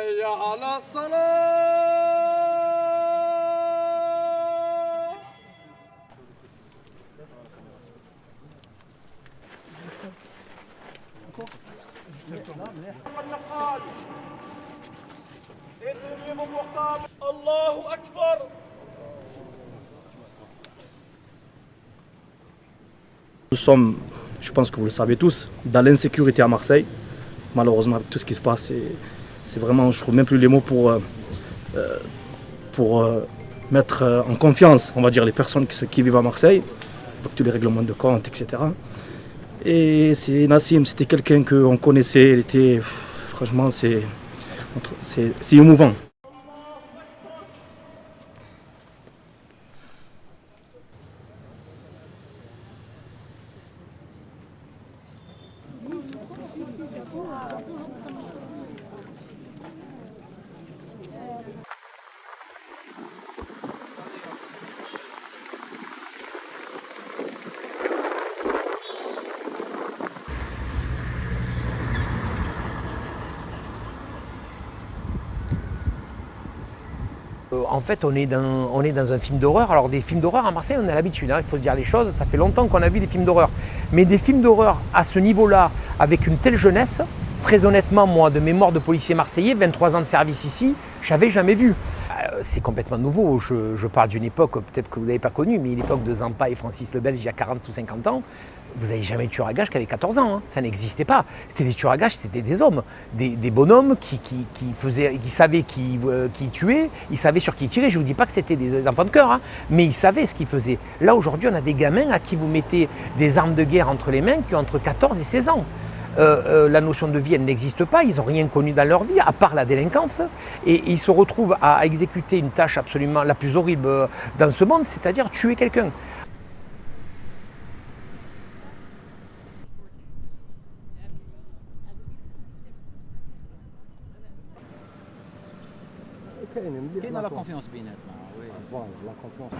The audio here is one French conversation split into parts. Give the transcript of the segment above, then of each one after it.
حي على الصلاة. الله أكبر. Nous sommes, je pense que vous le savez tous, dans l'insécurité à Marseille. Malheureusement, avec tout ce qui se passe, c'est vraiment, je ne trouve même plus les mots pour mettre en confiance, on va dire, les personnes qui vivent à Marseille, avec tous les règlements de compte, etc. Et c'est Nassim, c'était quelqu'un qu'on connaissait, il était, franchement, c'est émouvant. En fait, on est dans un film d'horreur. Alors des films d'horreur à Marseille, on a l'habitude, hein, il faut se dire les choses, ça fait longtemps qu'on a vu des films d'horreur. Mais des films d'horreur à ce niveau-là, avec une telle jeunesse, très honnêtement, moi, de mémoire de policier marseillais, 23 ans de service ici, je n'avais jamais vu. C'est complètement nouveau, je parle d'une époque peut-être que vous n'avez pas connue, mais l'époque de Zampa et Francis le Belge il y a 40 ou 50 ans, vous n'avez jamais eu de tueur à gages qui avait 14 ans, hein. Ça n'existait pas. C'était des tueurs à gages, c'était des hommes, des bonhommes qui savaient qui tuaient, ils savaient sur qui tirer. Je ne vous dis pas que c'était des enfants de cœur, hein, mais ils savaient ce qu'ils faisaient. Là aujourd'hui on a des gamins à qui vous mettez des armes de guerre entre les mains qui ont entre 14 et 16 ans. La notion de vie, elle n'existe pas, ils n'ont rien connu dans leur vie, à part la délinquance, et ils se retrouvent à exécuter une tâche absolument la plus horrible dans ce monde, c'est-à-dire tuer quelqu'un. كاينه لا كونفيونس بيناتنا وي Voilà, la confiance.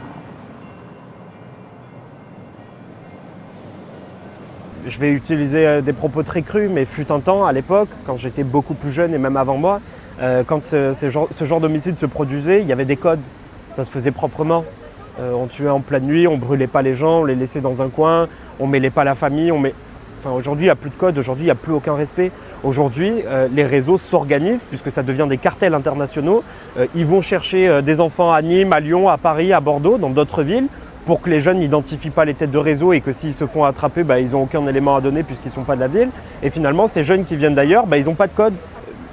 Je vais utiliser des propos très crus, mais fut un temps, à l'époque, quand j'étais beaucoup plus jeune et même avant moi, quand ce genre d'homicide se produisait, il y avait des codes, ça se faisait proprement. On tuait en pleine nuit, on brûlait pas les gens, on les laissait dans un coin, on mêlait pas la famille. Aujourd'hui, il n'y a plus de code, aujourd'hui, il n'y a plus aucun respect. Aujourd'hui, les réseaux s'organisent, puisque ça devient des cartels internationaux. Ils vont chercher des enfants à Nîmes, à Lyon, à Paris, à Bordeaux, dans d'autres villes, pour que les jeunes n'identifient pas les têtes de réseau et que s'ils se font attraper, ils n'ont aucun élément à donner puisqu'ils ne sont pas de la ville. Et finalement, ces jeunes qui viennent d'ailleurs, ils n'ont pas de code.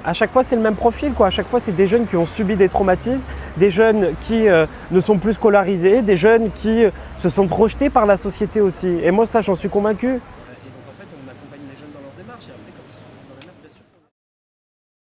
À chaque fois, c'est le même profil, quoi. À chaque fois, c'est des jeunes qui ont subi des traumatismes, des jeunes qui ne sont plus scolarisés, des jeunes qui se sentent rejetés par la société aussi. Et moi, ça, j'en suis convaincu.